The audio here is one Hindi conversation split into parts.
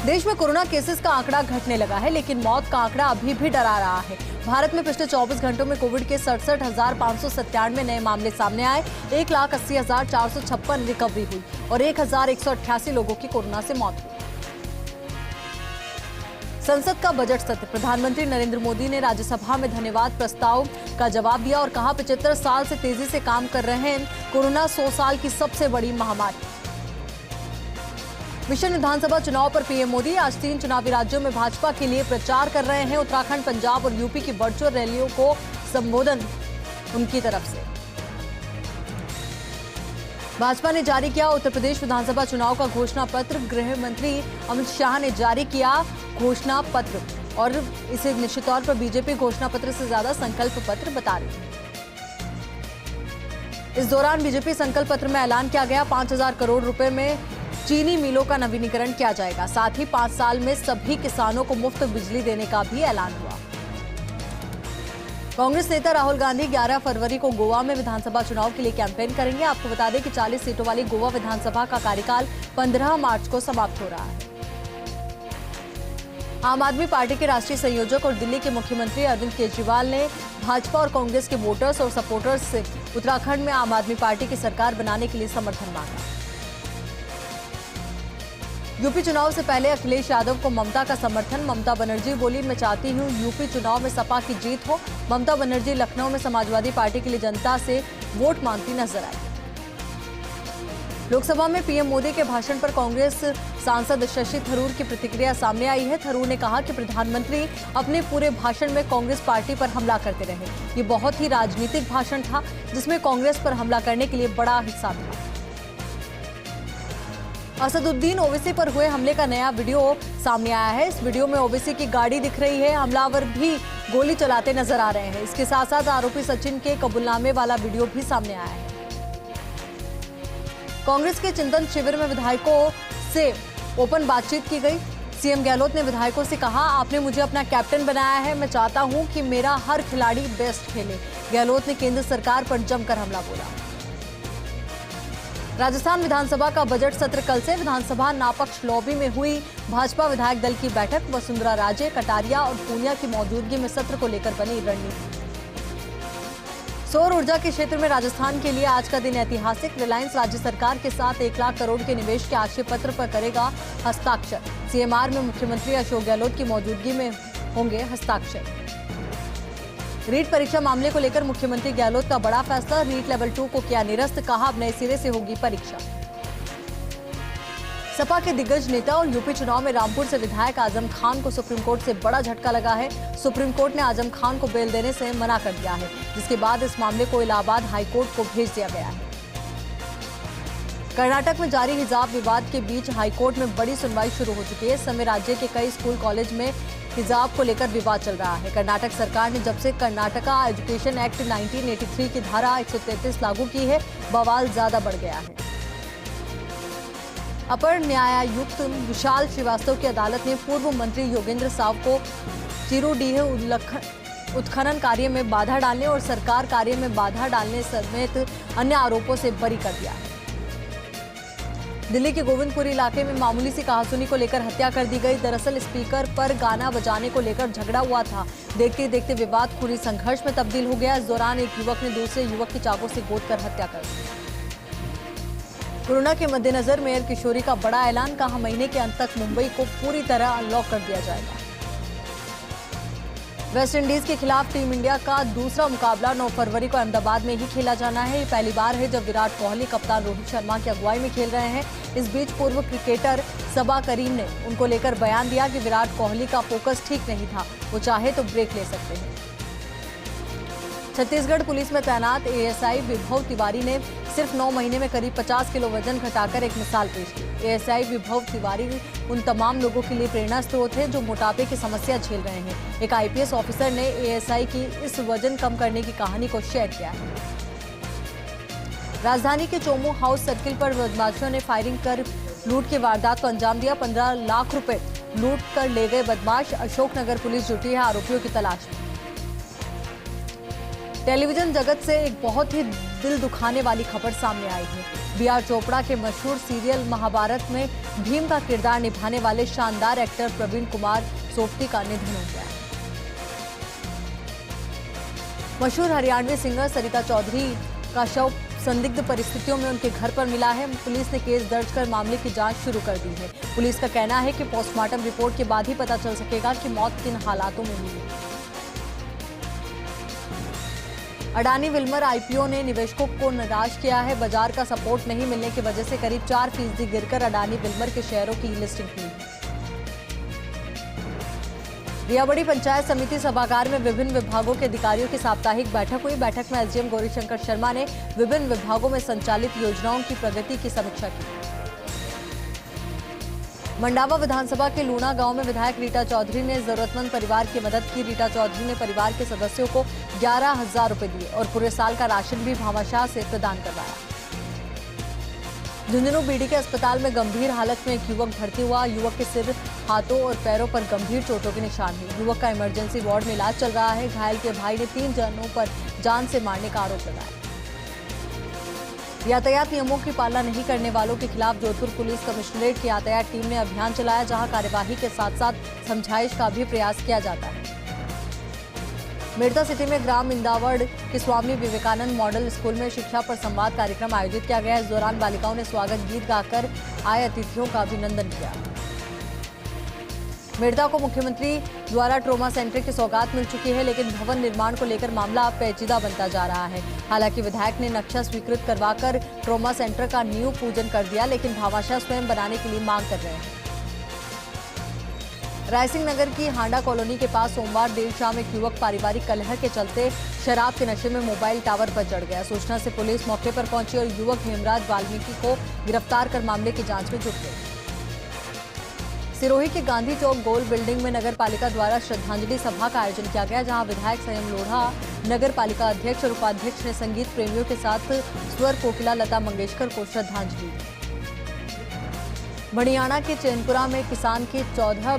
देश में कोरोना केसेस का आंकड़ा घटने लगा है, लेकिन मौत का आंकड़ा अभी भी डरा रहा है। भारत में पिछले 24 घंटों में कोविड के 67,597 नए मामले सामने आए, 1,80,456 रिकवरी हुई और 1,188 लोगों की कोरोना से मौत हुई। संसद का बजट सत्र। प्रधानमंत्री नरेंद्र मोदी ने राज्यसभा में धन्यवाद प्रस्ताव का जवाब दिया और कहा 75 साल से तेजी से काम कर रहे हैं, कोरोना 100 साल की सबसे बड़ी महामारी। मिशन विधानसभा चुनाव पर पीएम मोदी आज 3 चुनावी राज्यों में भाजपा के लिए प्रचार कर रहे हैं। उत्तराखंड, पंजाब और यूपी की वर्चुअल रैलियों को संबोधन उनकी तरफ से। भाजपा ने जारी किया उत्तर प्रदेश विधानसभा चुनाव का घोषणा पत्र। गृह मंत्री अमित शाह ने जारी किया घोषणा पत्र और इसे निश्चित तौर पर बीजेपी घोषणा पत्र से ज्यादा संकल्प पत्र बता रही है। इस दौरान बीजेपी संकल्प पत्र में ऐलान किया गया 5,000 करोड़ रुपए में चीनी मिलों का नवीनीकरण किया जाएगा। साथ ही 5 साल में सभी किसानों को मुफ्त बिजली देने का भी ऐलान हुआ। कांग्रेस नेता राहुल गांधी 11 फरवरी को गोवा में विधानसभा चुनाव के लिए कैंपेन करेंगे। आपको बता दें कि 40 सीटों वाली गोवा विधानसभा का कार्यकाल 15 मार्च को समाप्त हो रहा है। आम आदमी पार्टी के राष्ट्रीय संयोजक और दिल्ली के मुख्यमंत्री अरविंद केजरीवाल ने भाजपा और कांग्रेस के वोटर्स और सपोर्टर्स से उत्तराखंड में आम आदमी पार्टी की सरकार बनाने के लिए समर्थन मांगा। यूपी चुनाव से पहले अखिलेश यादव को ममता का समर्थन। ममता बनर्जी बोली, मैं चाहती हूं यूपी चुनाव में सपा की जीत हो। ममता बनर्जी लखनऊ में समाजवादी पार्टी के लिए जनता से वोट मांगती नजर आई। लोकसभा में पीएम मोदी के भाषण पर कांग्रेस सांसद शशि थरूर की प्रतिक्रिया सामने आई है। थरूर ने कहा कि प्रधानमंत्री अपने पूरे भाषण में कांग्रेस पार्टी पर हमला करते रहे। ये बहुत ही राजनीतिक भाषण था, जिसमें कांग्रेस पर हमला करने के लिए बड़ा हिस्सा था। असदुद्दीन ओवैसी पर हुए हमले का नया वीडियो सामने आया है। इस वीडियो में ओवैसी की गाड़ी दिख रही है, हमलावर भी गोली चलाते नजर आ रहे हैं। इसके साथ साथ आरोपी सचिन के कबूलनामे वाला वीडियो भी सामने आया है। कांग्रेस के चिंतन शिविर में विधायकों से ओपन बातचीत की गई। सीएम गहलोत ने विधायकों से कहा, आपने मुझे अपना कैप्टन बनाया है, मैं चाहता हूं कि मेरा हर खिलाड़ी बेस्ट खेले। गहलोत ने केंद्र सरकार पर जमकर हमला बोला। राजस्थान विधानसभा का बजट सत्र कल से। विधानसभा नापक्ष लॉबी में हुई भाजपा विधायक दल की बैठक। वसुंधरा राजे, कटारिया और पूनिया की मौजूदगी में सत्र को लेकर बनी रणनीति। सौर ऊर्जा के क्षेत्र में राजस्थान के लिए आज का दिन ऐतिहासिक। रिलायंस राज्य सरकार के साथ 1 लाख करोड़ के निवेश के आशय पत्र पर करेगा हस्ताक्षर। सीएमआर में मुख्यमंत्री अशोक गहलोत की मौजूदगी में होंगे हस्ताक्षर। रीट परीक्षा मामले को लेकर मुख्यमंत्री गहलोत का बड़ा फैसला। रीट लेवल 2 को किया निरस्त, कहा अब नए सिरे से होगी परीक्षा। सपा के दिग्गज नेता और यूपी चुनाव में रामपुर से विधायक आजम खान को सुप्रीम कोर्ट से बड़ा झटका लगा है। सुप्रीम कोर्ट ने आजम खान को बेल देने से मना कर दिया है, जिसके बाद इस मामले को इलाहाबाद हाईकोर्ट को भेज दिया गया है। कर्नाटक में जारी हिजाब विवाद के बीच हाईकोर्ट में बड़ी सुनवाई शुरू हो चुकी है। इस समय राज्य के कई स्कूल कॉलेज में हिजाब को लेकर विवाद चल रहा है। कर्नाटक सरकार ने जब से कर्नाटका एजुकेशन एक्ट 1983 की धारा 133 लागू की है, बवाल ज्यादा बढ़ गया है। अपर न्यायायुक्त विशाल श्रीवास्तव की अदालत ने पूर्व मंत्री योगेंद्र साव को चिरोडीह उत्खनन कार्य में बाधा डालने और सरकार कार्य में बाधा डालने समेत अन्य आरोपों से बरी कर दिया है। दिल्ली के गोविंदपुरी इलाके में मामूली सी कहासुनी को लेकर हत्या कर दी गई। दरअसल स्पीकर पर गाना बजाने को लेकर झगड़ा हुआ था। देखते देखते विवाद पूरी संघर्ष में तब्दील हो गया। इस दौरान एक युवक ने दूसरे युवक की चाकू से गोदकर हत्या कर दी। कोरोना के मद्देनजर मेयर किशोरी का बड़ा ऐलान, कहा महीने के अंत तक मुंबई को पूरी तरह अनलॉक कर दिया जाएगा। वेस्ट इंडीज के खिलाफ टीम इंडिया का दूसरा मुकाबला 9 फरवरी को अहमदाबाद में ही खेला जाना है। ये पहली बार है जब विराट कोहली कप्तान रोहित शर्मा की अगुवाई में खेल रहे हैं। इस बीच पूर्व क्रिकेटर सबा करीम ने उनको लेकर बयान दिया कि विराट कोहली का फोकस ठीक नहीं था, वो चाहे तो ब्रेक ले सकते हैं। छत्तीसगढ़ पुलिस में तैनात एएसआई विभव तिवारी ने सिर्फ 9 महीने में करीब 50 किलो वजन घटाकर एक मिसाल पेश की। एएसआई विभव तिवारी उन तमाम लोगों के लिए प्रेरणा स्रोत है जो मोटापे की समस्या झेल रहे हैं। एक आईपीएस ऑफिसर ने एएसआई की इस वजन कम करने की कहानी को शेयर किया है। राजधानी के चोमू हाउस सर्किल पर बदमाशों ने फायरिंग कर लूट की वारदात को अंजाम दिया। 15 लाख रुपए लूट कर ले गए बदमाश। अशोकनगर पुलिस जुटी है आरोपियों की तलाश में। टेलीविजन जगत से एक बहुत ही दिल दुखाने वाली खबर सामने आई है। बी.आर. चोपड़ा के मशहूर सीरियल महाभारत में भीम का किरदार निभाने वाले शानदार एक्टर प्रवीण कुमार सोफ्ती का निधन हो गया। मशहूर हरियाणवी सिंगर सरिता चौधरी का शव संदिग्ध परिस्थितियों में उनके घर पर मिला है। पुलिस ने केस दर्ज कर मामले की जांच शुरू कर दी है। पुलिस का कहना है कि पोस्टमार्टम रिपोर्ट के बाद ही पता चल सकेगा कि मौत किन हालातों में हुई। अडानी विल्मर आईपीओ ने निवेशकों को निराश किया है। बाजार का सपोर्ट नहीं मिलने की वजह से करीब 4% गिरकर अडानी विल्मर के शेयरों की लिस्टिंग हुई। रियाबड़ी पंचायत समिति सभागार में विभिन्न विभागों के अधिकारियों की साप्ताहिक बैठक हुई। बैठक में एसडीएम गौरीशंकर शर्मा ने विभिन्न विभागों में संचालित योजनाओं की प्रगति की समीक्षा की। मंडावा विधानसभा के लूणा गांव में विधायक रीटा चौधरी ने जरूरतमंद परिवार की मदद की। रीटा चौधरी ने परिवार के सदस्यों को 11,000 रुपए दिए और पूरे साल का राशन भी भामाशाह से प्रदान करवाया। झुंझुनू बीडी के अस्पताल में गंभीर हालत में एक युवक भर्ती हुआ। युवक के सिर, हाथों और पैरों पर गंभीर चोटों के निशान हैं। युवक का इमरजेंसी वार्ड में इलाज चल रहा है। घायल के भाई ने 3 जनों पर जान से मारने का आरोप लगाया। यातायात नियमों की पालना नहीं करने वालों के खिलाफ जोधपुर पुलिस कमिश्नरेट की यातायात टीम ने अभियान चलाया, जहां कार्यवाही के साथ साथ समझाइश का भी प्रयास किया जाता है। मेड़ता सिटी में ग्राम इंदावड़ के स्वामी विवेकानंद मॉडल स्कूल में शिक्षा पर संवाद कार्यक्रम आयोजित किया गया। इस दौरान बालिकाओं ने स्वागत गीत गाकर आए अतिथियों का अभिनंदन किया। मेड़ता को मुख्यमंत्री द्वारा ट्रॉमा सेंटर की सौगात मिल चुकी है, लेकिन भवन निर्माण को लेकर मामला अब पेचीदा बनता जा रहा है। हालांकि विधायक ने नक्शा स्वीकृत करवाकर ट्रॉमा सेंटर का नींव पूजन कर दिया, लेकिन भामाशाह स्वयं बनाने के लिए मांग कर रहे हैं। रायसिंह नगर की हांडा कॉलोनी के पास सोमवार देर शाम एक युवक पारिवारिक कलह के चलते शराब के नशे में मोबाइल टावर पर चढ़ गया। सूचना से पुलिस मौके पर पहुंची और युवक हेमराज वाल्मीकि को गिरफ्तार कर मामले की जांच में जुट गई। सिरोही के गांधी चौक गोल बिल्डिंग में नगर पालिका द्वारा श्रद्धांजलि सभा का आयोजन किया गया, जहां विधायक संयम लोढ़ा, नगर पालिका अध्यक्ष और उपाध्यक्ष ने संगीत प्रेमियों के साथ स्वर कोकिला लता मंगेशकर को श्रद्धांजलि दी। बढ़ियाना के चैनपुरा में किसान के 14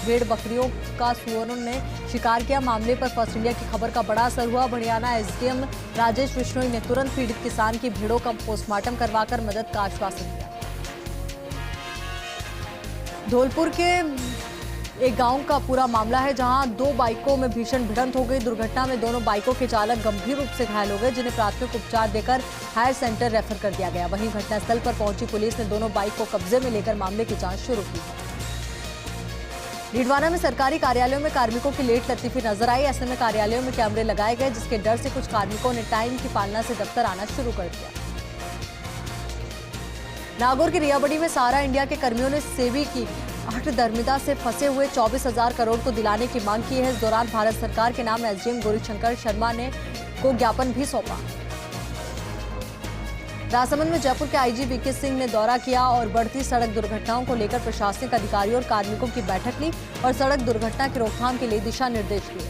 भेड़ बकरियों का सुअरों ने शिकार किया। मामले पर फर्स्ट इंडिया की खबर का बड़ा असर हुआ। बढ़ियाना एसडीएम राजेश बिश्नोई ने तुरंत पीड़ित किसान की भेड़ों का पोस्टमार्टम करवाकर मदद का आश्वासन दिया। धौलपुर के एक गांव का पूरा मामला है, जहां 2 बाइकों में भीषण भिड़ंत हो गई। दुर्घटना में दोनों बाइकों के चालक गंभीर रूप से घायल हो गए, जिन्हें प्राथमिक उपचार देकर हायर सेंटर रेफर कर दिया गया। वहीं घटनास्थल पर पहुंची पुलिस ने दोनों बाइक को कब्जे में लेकर मामले की जांच शुरू की है। डीडवाना में सरकारी कार्यालयों में कार्मिकों की लेट लतीफी नजर आई। ऐसे में कार्यालयों में कैमरे लगाए गए, जिसके डर से कुछ कार्मिकों ने टाइम की पालना से दफ्तर आना शुरू कर दिया। नागौर की रियाबड़ी में सारा इंडिया के कर्मियों ने सेबी की हठधर्मिता से फंसे हुए 24,000 करोड़ को दिलाने की मांग की है। इस दौरान भारत सरकार के नाम एसडीएम गौरीशंकर शर्मा ने को ज्ञापन भी सौंपा। राजसमंद में जयपुर के आईजी वीके सिंह ने दौरा किया और बढ़ती सड़क दुर्घटनाओं को लेकर प्रशासनिक अधिकारियों और कार्मिकों की बैठक ली और सड़क दुर्घटना की रोकथाम के लिए दिशा निर्देश दिए।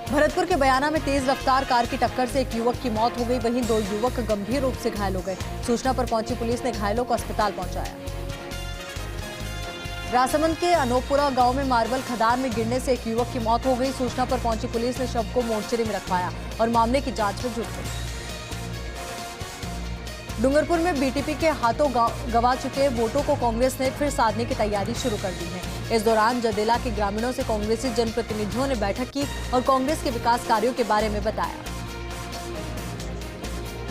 भरतपुर के बयाना में तेज रफ्तार कार की टक्कर से एक युवक की मौत हो गई, वहीं 2 युवक गंभीर रूप से घायल हो गए। सूचना पर पहुंची पुलिस ने घायलों को अस्पताल पहुंचाया। राजसमंद के अनोपुरा गांव में मार्बल खदान में गिरने से एक युवक की मौत हो गई। सूचना पर पहुंची पुलिस ने शव को मोर्चरी में रखवाया और मामले की जांच में जुट गई। डूंगरपुर में बीटीपी के हाथों गंवा चुके वोटों को कांग्रेस ने फिर साधने की तैयारी शुरू कर दी है। इस दौरान जदेला के ग्रामीणों से कांग्रेसी जनप्रतिनिधियों ने बैठक की और कांग्रेस के विकास कार्यों के बारे में बताया।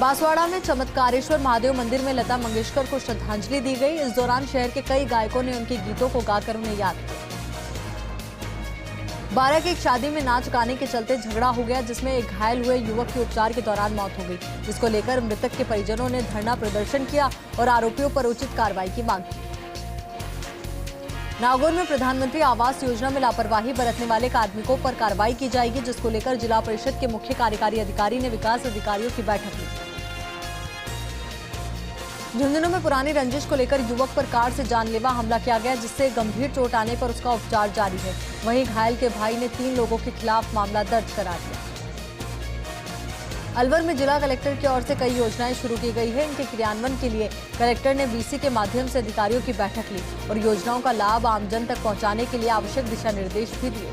बांसवाड़ा में चमत्कारेश्वर महादेव मंदिर में लता मंगेशकर को श्रद्धांजलि दी गई। इस दौरान शहर के कई गायकों ने उनके गीतों को गाकर उन्हें याद किया। बारा की एक शादी में नाच गाने के चलते झगड़ा हो गया, जिसमें एक घायल हुए युवक की उपचार के दौरान मौत हो गई, जिसको लेकर मृतक के परिजनों ने धरना प्रदर्शन किया और आरोपियों पर उचित कार्रवाई की मांग की। नागौर में प्रधानमंत्री आवास योजना में लापरवाही बरतने वाले कार्मिकों पर कार्रवाई की जाएगी, जिसको लेकर जिला परिषद के मुख्य कार्यकारी अधिकारी ने विकास अधिकारियों की बैठक ली। झुंझुनू में पुरानी रंजिश को लेकर युवक पर कार से जानलेवा हमला किया गया, जिससे गंभीर चोट आने पर उसका उपचार जारी है। वहीं घायल के भाई ने 3 लोगों के खिलाफ मामला दर्ज करा दिया। अलवर में जिला कलेक्टर की ओर से कई योजनाएं शुरू की गई है। इनके क्रियान्वयन के लिए कलेक्टर ने वीसी के माध्यम से अधिकारियों की बैठक ली और योजनाओं का लाभ आमजन तक पहुंचाने के लिए आवश्यक दिशा निर्देश भी दिए।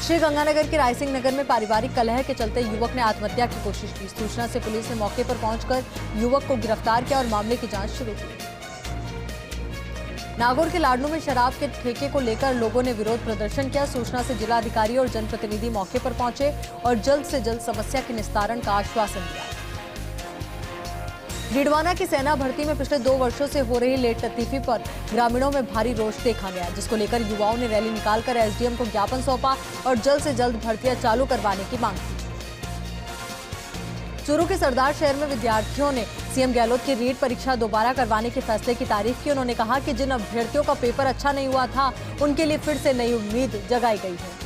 श्री गंगानगर के रायसिंह नगर में पारिवारिक कलह के चलते युवक ने आत्महत्या की कोशिश की। सूचना से पुलिस ने मौके पर पहुंचकर युवक को गिरफ्तार किया और मामले की जांच शुरू की। नागौर के लाडनू में शराब के ठेके को लेकर लोगों ने विरोध प्रदर्शन किया। सूचना से जिलाधिकारी और जनप्रतिनिधि मौके पर पहुंचे और जल्द से जल्द समस्या के निस्तारण का आश्वासन दिया। डीडवाना की सेना भर्ती में पिछले 2 वर्षों से हो रही लेट लतीफी पर ग्रामीणों में भारी रोष देखा गया, जिसको लेकर युवाओं ने रैली निकालकर एसडीएम को ज्ञापन सौंपा और जल्द से जल्द भर्तियां चालू करवाने की मांग की। चूरू के सरदार शहर में विद्यार्थियों ने सीएम गहलोत की रीट परीक्षा दोबारा करवाने के फैसले की तारीफ की। उन्होंने कहा कि जिन अभ्यर्थियों का पेपर अच्छा नहीं हुआ था, उनके लिए फिर से नई उम्मीद जगाई गई है।